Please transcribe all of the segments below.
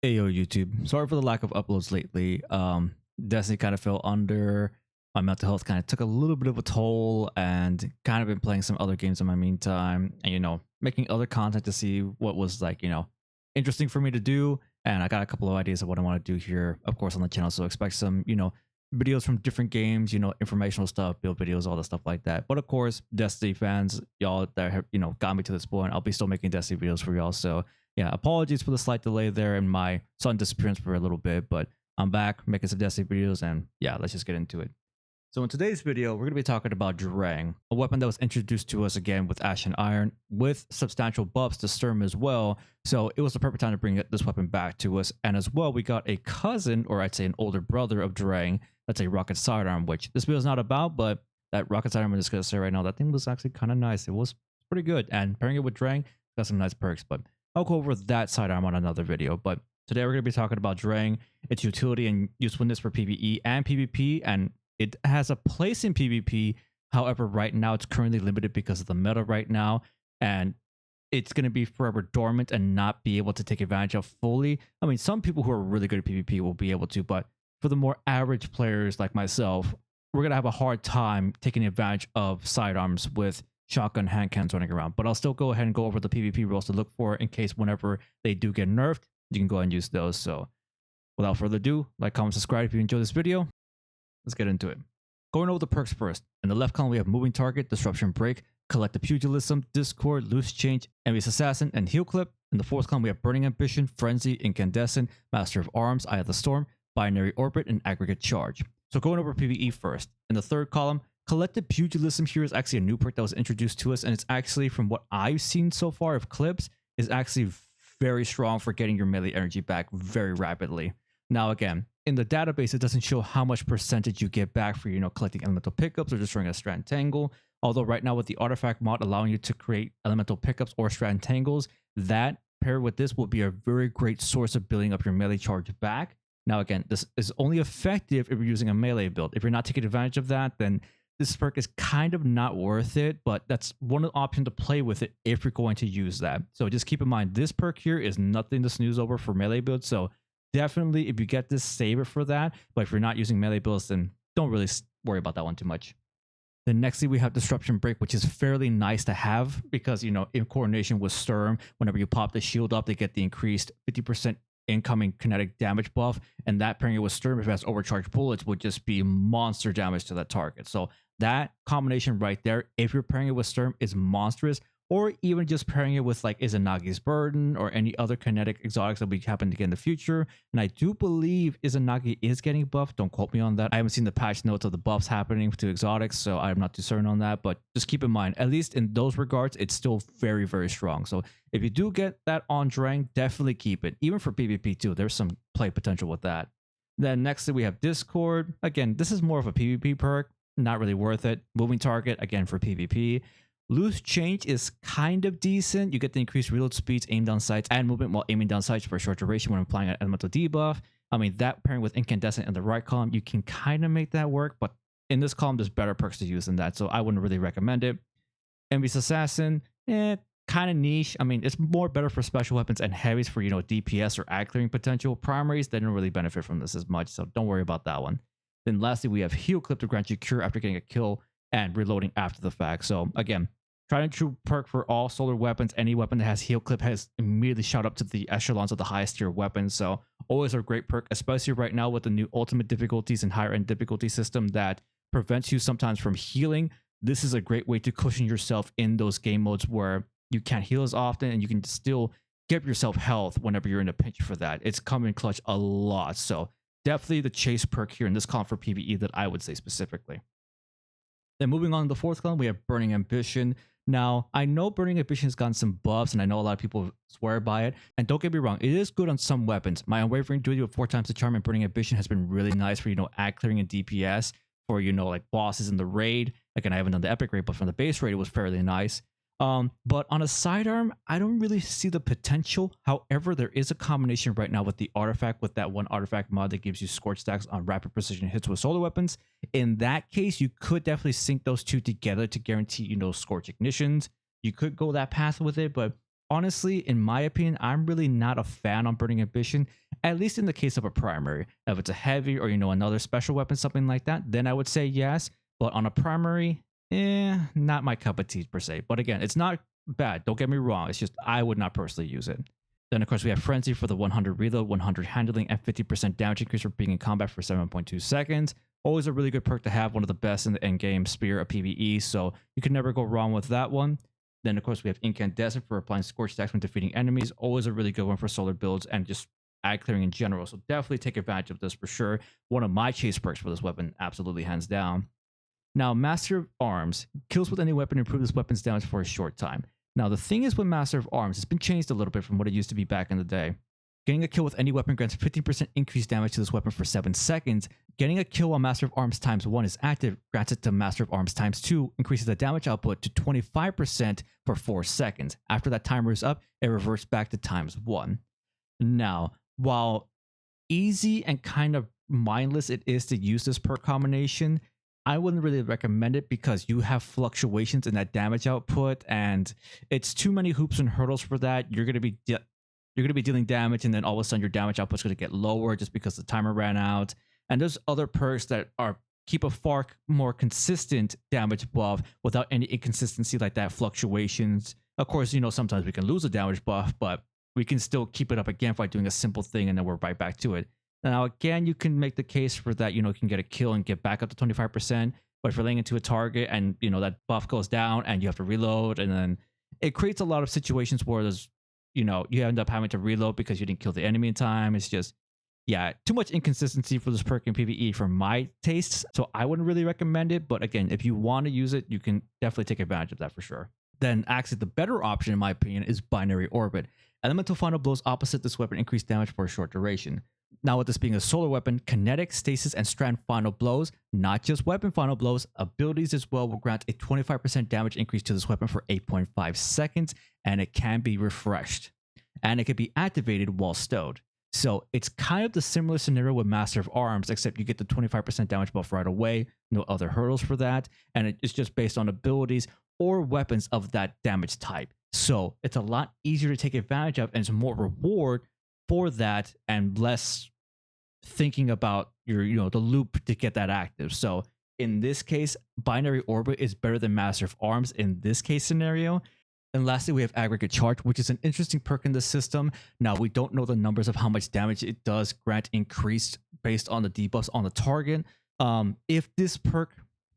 Hey yo, YouTube. Sorry for the lack of uploads lately. Destiny kind of fell under. My mental health kind of took a little bit of a toll, and kind of been playing some other games in my meantime, and making other content to see what was like, interesting for me to do. And I got a couple of ideas of what I want to do here, of course, on the channel. So expect some, videos from different games, informational stuff, build videos, all the stuff like that. But of course, Destiny fans, y'all that have, got me to this point, I'll be still making Destiny videos for y'all. So yeah, apologies for the slight delay there and my sudden disappearance for a little bit, but I'm back making some Destiny videos, and yeah, let's just get into it. So in today's video, we're going to be talking about Drang, a weapon that was introduced to us again with Ash and Iron, with substantial buffs to Sturm as well. So it was the perfect time to bring this weapon back to us. And as well, we got a cousin, or I'd say an older brother of Drang, that's a rocket sidearm, which this video is not about, but that rocket sidearm I'm just going to say right now, that thing was actually kind of nice. It was pretty good. And pairing it with Drang, got some nice perks, but I'll go over that sidearm on another video. But today we're going to be talking about Drang, its utility and usefulness for PvE and PvP, and it has a place in PvP. However, right now it's currently limited because of the meta right now, and it's going to be forever dormant and not be able to take advantage of fully. I mean, some people who are really good at PvP will be able to, but for the more average players like myself, we're going to have a hard time taking advantage of sidearms with shotgun hand cannons running around. But I'll still go ahead and go over the PvP rules to look for in case whenever they do get nerfed, you can go ahead and use those. So without further ado, like, comment, subscribe if you enjoy this video. Let's get into it. Going over the perks first. In the left column, we have Moving Target, Disruption Break, Collective Pugilism, Discord, Loose Change, Envious Assassin, and Heal Clip. In the fourth column, we have Burning Ambition, Frenzy, Incandescent, Master of Arms, Eye of the Storm, Binary Orbit, and Aggregate Charge. So going over PvE first. In the third column, Collective Pugilism here is actually a new perk that was introduced to us, and it's actually, from what I've seen so far of clips, is actually very strong for getting your melee energy back very rapidly. Now again, in the database, it doesn't show how much percentage you get back for, collecting elemental pickups or destroying a strand tangle. Although right now with the artifact mod allowing you to create elemental pickups or strand tangles, that paired with this will be a very great source of building up your melee charge back. Now again, this is only effective if you're using a melee build. If you're not taking advantage of that, then this perk is kind of not worth it, but that's one option to play with it if you're going to use that. So just keep in mind, this perk here is nothing to snooze over for melee builds. So definitely, if you get this, save it for that. But if you're not using melee builds, then don't really worry about that one too much. Then nextly, we have Disruption Break, which is fairly nice to have because, in coordination with Sturm, whenever you pop the shield up, they get the increased 50% incoming kinetic damage buff. And that pairing it with Sturm, if it has overcharged bullets, would just be monster damage to that target. So that combination right there, if you're pairing it with Sturm, is monstrous. Or even just pairing it with like Izanagi's Burden or any other kinetic exotics that we happen to get in the future. And I do believe Izanagi is getting buffed. Don't quote me on that. I haven't seen the patch notes of the buffs happening to exotics, so I'm not too certain on that. But just keep in mind, at least in those regards, it's still very, very strong. So if you do get that on Drang, definitely keep it. Even for PvP too, there's some play potential with that. Then next we have Discord. Again, this is more of a PvP perk. Not really worth it. Moving Target, again, for PvP. Loose Change is kind of decent. You get the increased reload speeds, aim down sights, and movement while aiming down sights for a short duration when applying an elemental debuff. I mean, that pairing with Incandescent in the right column, you can kind of make that work, but in this column, there's better perks to use than that, so I wouldn't really recommend it. Envious Assassin, kind of niche. I mean, it's more better for special weapons and heavies for, DPS or ag clearing potential. Primaries, they don't really benefit from this as much, so don't worry about that one. Then lastly, we have Heal Clip to grant you cure after getting a kill and reloading after the fact. So again, tried and true perk for all solar weapons. Any weapon that has Heal Clip has immediately shot up to the echelons of the highest tier weapons. So always a great perk, especially right now with the new ultimate difficulties and higher end difficulty system that prevents you sometimes from healing. This is a great way to cushion yourself in those game modes where you can't heal as often and you can still give yourself health whenever you're in a pinch for that. It's come in clutch a lot. So definitely the chase perk here in this column for PvE that I would say specifically. Then moving on to the fourth column, we have Burning Ambition. Now, I know Burning Ambition has gotten some buffs, and I know a lot of people swear by it. And don't get me wrong, it is good on some weapons. My Unwavering Duty with 4 times the charm and Burning Ambition has been really nice for, ag clearing and DPS for, like bosses in the raid. Again, I haven't done the epic raid, but from the base raid, it was fairly nice. But on a sidearm, I don't really see the potential. However, there is a combination right now with the artifact, with that one artifact mod that gives you scorch stacks on rapid precision hits with solar weapons. In that case, you could definitely sync those two together to guarantee, scorch ignitions. You could go that path with it, but honestly, in my opinion, I'm really not a fan on Burning Ambition, at least in the case of a primary. If it's a heavy or, another special weapon, something like that, then I would say yes. But on a primary, not my cup of tea per se. But again, it's not bad. Don't get me wrong. It's just I would not personally use it. Then, of course, we have Frenzy for the 100 reload, 100 handling, and 50% damage increase for being in combat for 7.2 seconds. Always a really good perk to have, one of the best in the endgame Spear of PvE, so you can never go wrong with that one. Then, of course, we have Incandescent for applying Scorch attacks when defeating enemies. Always a really good one for solar builds and just ag clearing in general, so definitely take advantage of this for sure. One of my chase perks for this weapon, absolutely hands down. Now, Master of Arms. Kills with any weapon improve this weapon's damage for a short time. Now, the thing is with Master of Arms, it's been changed a little bit from what it used to be back in the day. Getting a kill with any weapon grants 15% increased damage to this weapon for 7 seconds. Getting a kill while Master of Arms times 1 is active grants it to Master of Arms times 2, increases the damage output to 25% for 4 seconds. After that timer is up, it reverts back to times 1. Now, while easy and kind of mindless it is to use this perk combination, I wouldn't really recommend it because you have fluctuations in that damage output, and it's too many hoops and hurdles for that. You're going to be dealing damage, and then all of a sudden your damage output's going to get lower just because the timer ran out. And there's other perks that keep a far more consistent damage buff without any inconsistency like that, fluctuations. Of course, sometimes we can lose a damage buff, but we can still keep it up again by doing a simple thing, and then we're right back to it. Now, again, you can make the case for that, you can get a kill and get back up to 25%, but if you're laying into a target and, that buff goes down and you have to reload, and then it creates a lot of situations where there's, you end up having to reload because you didn't kill the enemy in time. It's just, yeah, too much inconsistency for this perk in PvE for my tastes, so I wouldn't really recommend it, but again, if you want to use it, you can definitely take advantage of that for sure. Then, actually, the better option, in my opinion, is Binary Orbit. Elemental final blows opposite this weapon increase damage for a short duration. Now, with this being a solar weapon, kinetic, stasis, and strand final blows, not just weapon final blows, abilities as well will grant a 25% damage increase to this weapon for 8.5 seconds, and it can be refreshed. And it can be activated while stowed. So it's kind of the similar scenario with Master of Arms, except you get the 25% damage buff right away, no other hurdles for that, and it's just based on abilities or weapons of that damage type. So it's a lot easier to take advantage of, and it's more reward for that and less thinking about the loop to get that active. So in this case, Binary Orbit is better than Master of Arms in this case scenario. And lastly, we have Aggregate Charge, which is an interesting perk in the system. Now, we don't know the numbers of how much damage it does grant increased based on the debuffs on the target. If this perk,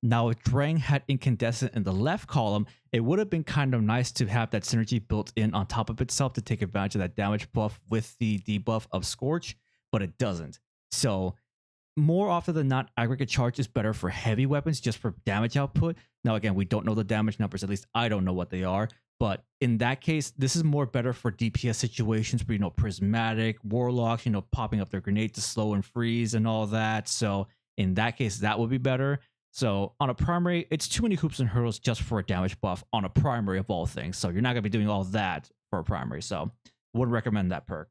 now if Drang had Incandescent in the left column, it would have been kind of nice to have that synergy built in on top of itself to take advantage of that damage buff with the debuff of Scorch, but it doesn't. So more often than not, Aggregate Charge is better for heavy weapons just for damage output. Now, again, we don't know the damage numbers, at least I don't know what they are. But in that case, this is more better for DPS situations where, Prismatic, Warlocks, popping up their grenade to slow and freeze and all that. So in that case, that would be better. So on a primary, it's too many hoops and hurdles just for a damage buff on a primary of all things. So you're not going to be doing all that for a primary. So wouldn't recommend that perk.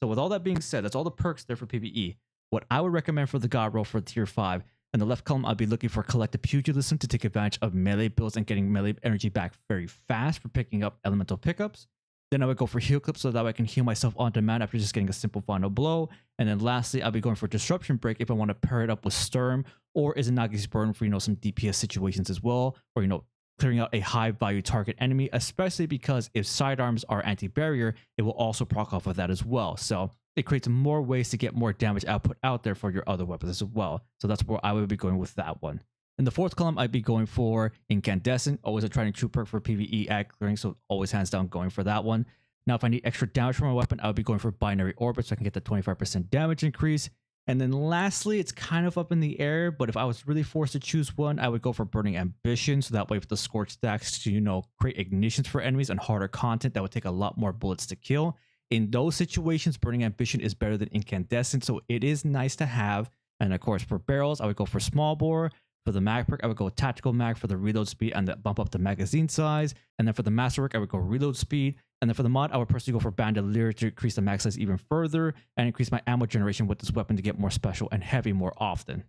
So with all that being said, that's all the perks there for PvE. What I would recommend for the God roll for tier 5, in the left column, I'd be looking for Collective Pugilism to take advantage of melee builds and getting melee energy back very fast for picking up elemental pickups. Then I would go for Heal Clip so that I can heal myself on demand after just getting a simple final blow. And then lastly, I'll be going for Disruption Break if I want to pair it up with Sturm or Izanagi's Burn for, some DPS situations as well, or, clearing out a high value target enemy, especially because if sidearms are anti-barrier, it will also proc off of that as well. So it creates more ways to get more damage output out there for your other weapons as well. So that's where I would be going with that one. In the fourth column, I'd be going for Incandescent, always a tried and true perk for PvE ag clearing, so always hands down going for that one. Now, if I need extra damage from my weapon, I would be going for Binary Orbit so I can get the 25% damage increase. And then lastly, it's kind of up in the air, but if I was really forced to choose one, I would go for Burning Ambition. So that way, if the Scorch stacks to, create ignitions for enemies and harder content, that would take a lot more bullets to kill. In those situations, Burning Ambition is better than Incandescent, so it is nice to have. And of course, for barrels, I would go for Small Bore. For the mag perk, I would go Tactical Mag for the reload speed and that bump up the magazine size. And then for the masterwork, I would go Reload Speed. And then for the mod, I would personally go for Bandolier to increase the mag size even further and increase my ammo generation with this weapon to get more special and heavy more often.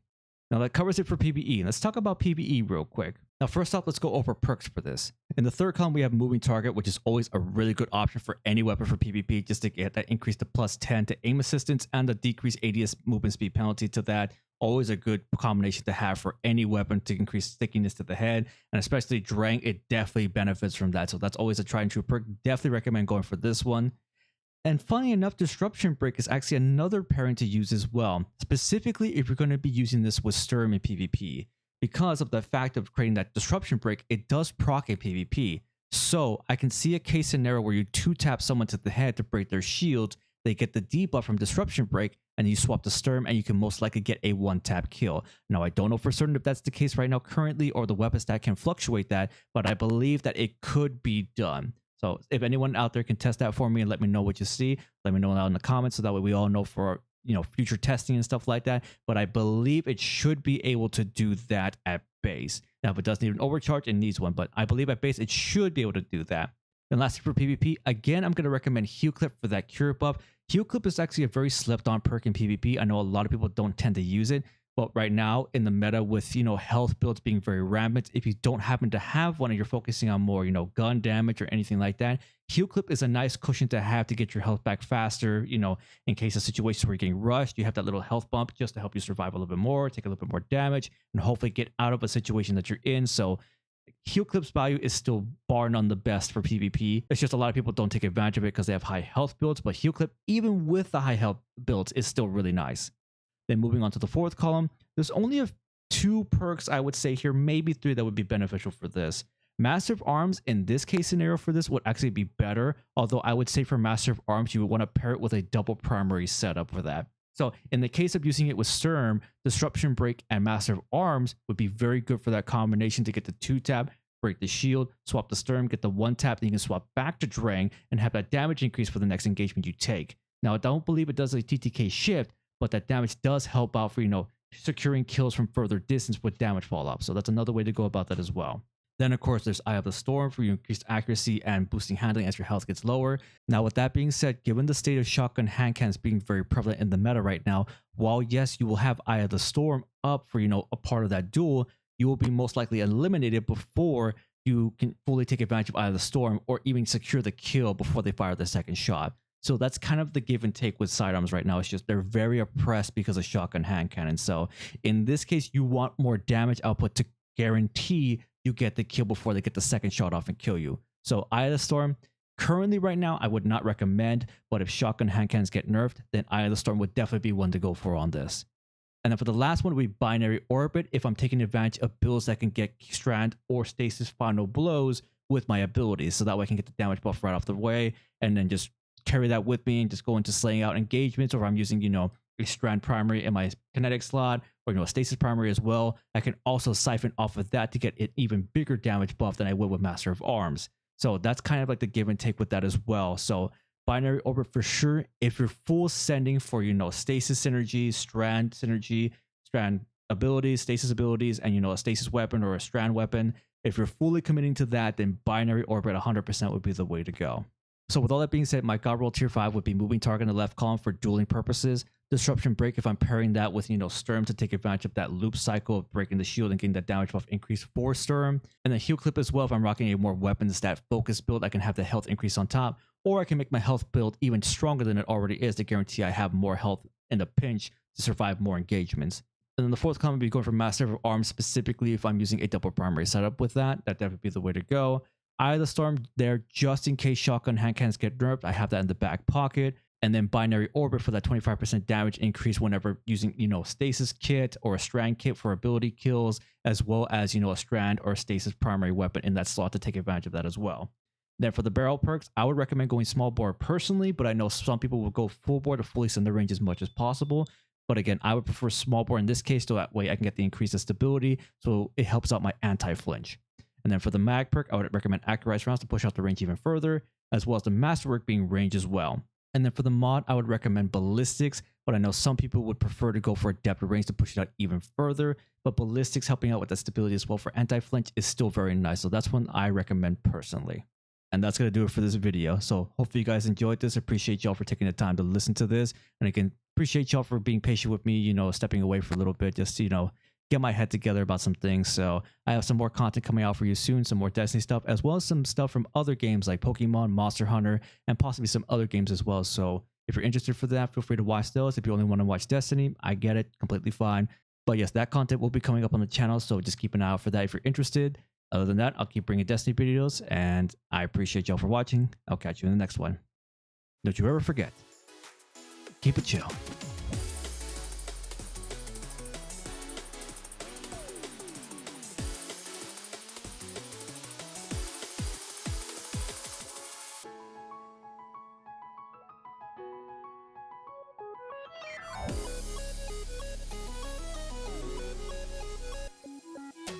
Now that covers it for PvE. Let's talk about PvE real quick. Now first off, let's go over perks for this. In the third column, we have moving target, which is always a really good option for any weapon for PvP, just to get that increase to +10 to aim assistance and the decreased ADS movement speed penalty to that. Always a good combination to have for any weapon to increase stickiness to the head, and especially Drang, it definitely benefits from that. So that's always a tried and true perk. Definitely recommend going for this one. And funny enough, Disruption Break is actually another pairing to use as well, specifically if you're going to be using this with Sturm in PvP. Because of the fact of creating that Disruption Break, it does proc in PvP. So I can see a case scenario where you 2-tap someone to the head to break their shield, they get the debuff from Disruption Break, and you swap the Sturm, and you can most likely get a 1-tap kill. Now, I don't know for certain if that's the case right now currently, or the weapon stat can fluctuate that, but I believe that it could be done. So if anyone out there can test that for me and let me know what you see, let me know down in the comments so that way we all know for future testing and stuff like that. But I believe it should be able to do that at base. Now, if it doesn't even overcharge, it needs one, but I believe at base it should be able to do that. And lastly, for PvP, again, I'm going to recommend Heal Clip for that cure buff. Heal Clip is actually a very slept on perk in PvP. I know a lot of people don't tend to use it, but right now in the meta with, health builds being very rampant, if you don't happen to have one and you're focusing on more, gun damage or anything like that, Heal Clip is a nice cushion to have to get your health back faster, in case of situations where you're getting rushed, you have that little health bump just to help you survive a little bit more, take a little bit more damage, and hopefully get out of a situation that you're in. So Heal Clip's value is still bar none the best for PvP. It's just a lot of people don't take advantage of it because they have high health builds, but Heal Clip, even with the high health builds, is still really nice. Then moving on to the fourth column, there's only 2 perks I would say here, maybe 3 that would be beneficial for this. Master of Arms in this case scenario for this would actually be better, although I would say for Master of Arms, you would want to pair it with a double primary setup for that. So in the case of using it with Sturm, Disruption Break and Master of Arms would be very good for that combination to get the 2-tap, break the shield, swap the Sturm, get the 1-tap, then you can swap back to Drang and have that damage increase for the next engagement you take. Now, I don't believe it does a TTK shift, but that damage does help out for, securing kills from further distance with damage fallout. So that's another way to go about that as well. Then, of course, there's Eye of the Storm for your increased accuracy and boosting handling as your health gets lower. Now, with that being said, given the state of shotgun hand cannons being very prevalent in the meta right now, while yes, you will have Eye of the Storm up for, a part of that duel, you will be most likely eliminated before you can fully take advantage of Eye of the Storm or even secure the kill before they fire the second shot. So that's kind of the give and take with sidearms right now. It's just they're very oppressed because of shotgun hand cannon. So in this case, you want more damage output to guarantee you get the kill before they get the second shot off and kill you. So Eye of the Storm, currently right now, I would not recommend, but if shotgun hand cannons get nerfed, then Eye of the Storm would definitely be one to go for on this. And then for the last one, we Binary Orbit if I'm taking advantage of builds that can get Strand or Stasis Final Blows with my abilities. So that way I can get the damage buff right off the way and then just carry that with me and just go into slaying out engagements, or if I'm using, a Strand primary in my kinetic slot, or, a Stasis primary as well, I can also siphon off of that to get an even bigger damage buff than I would with Master of Arms. So that's kind of like the give and take with that as well. So Binary Orbit for sure, if you're full sending for, Stasis synergy, Strand synergy, Strand abilities, Stasis abilities, and, a Stasis weapon or a Strand weapon, if you're fully committing to that, then Binary Orbit 100% would be the way to go. So with all that being said, my God Roll Tier 5 would be moving target in the left column for dueling purposes. Disruption Break if I'm pairing that with, Sturm to take advantage of that loop cycle of breaking the shield and getting that damage buff increase for Sturm. And then Heal Clip as well if I'm rocking a more weapon stat focus build, I can have the health increase on top. Or I can make my health build even stronger than it already is to guarantee I have more health in the pinch to survive more engagements. And then the fourth column would be going for Master of Arms specifically if I'm using a double primary setup with that. That'd definitely be the way to go. Eye of the Storm there just in case shotgun hand cannons get nerfed. I have that in the back pocket. And then Binary Orbit for that 25% damage increase whenever using, Stasis Kit or a Strand Kit for ability kills, as well as, a Strand or a Stasis primary weapon in that slot to take advantage of that as well. Then for the barrel perks, I would recommend going small bore personally, but I know some people will go full bore to fully send the range as much as possible. But again, I would prefer small bore in this case, so that way I can get the increase of stability, so it helps out my anti-flinch. And then for the mag perk, I would recommend accurized rounds to push out the range even further, as well as the masterwork being range as well. And then for the mod, I would recommend ballistics, but I know some people would prefer to go for a depth of range to push it out even further. But ballistics helping out with that stability as well for anti-flinch is still very nice. So that's one I recommend personally. And that's going to do it for this video. So hopefully you guys enjoyed this. Appreciate y'all for taking the time to listen to this. And again, appreciate y'all for being patient with me, stepping away for a little bit, just, get my head together about some things. So I have some more content coming out for you soon, some more Destiny stuff, as well as some stuff from other games like Pokemon, Monster Hunter, and possibly some other games as well. So if you're interested for that, feel free to watch those. If you only want to watch Destiny, I get it, completely fine. But yes, that content will be coming up on the channel, so just keep an eye out for that if you're interested. Other than that, I'll keep bringing Destiny videos, and I appreciate y'all for watching. I'll catch you in the next one. Don't you ever forget, keep it chill.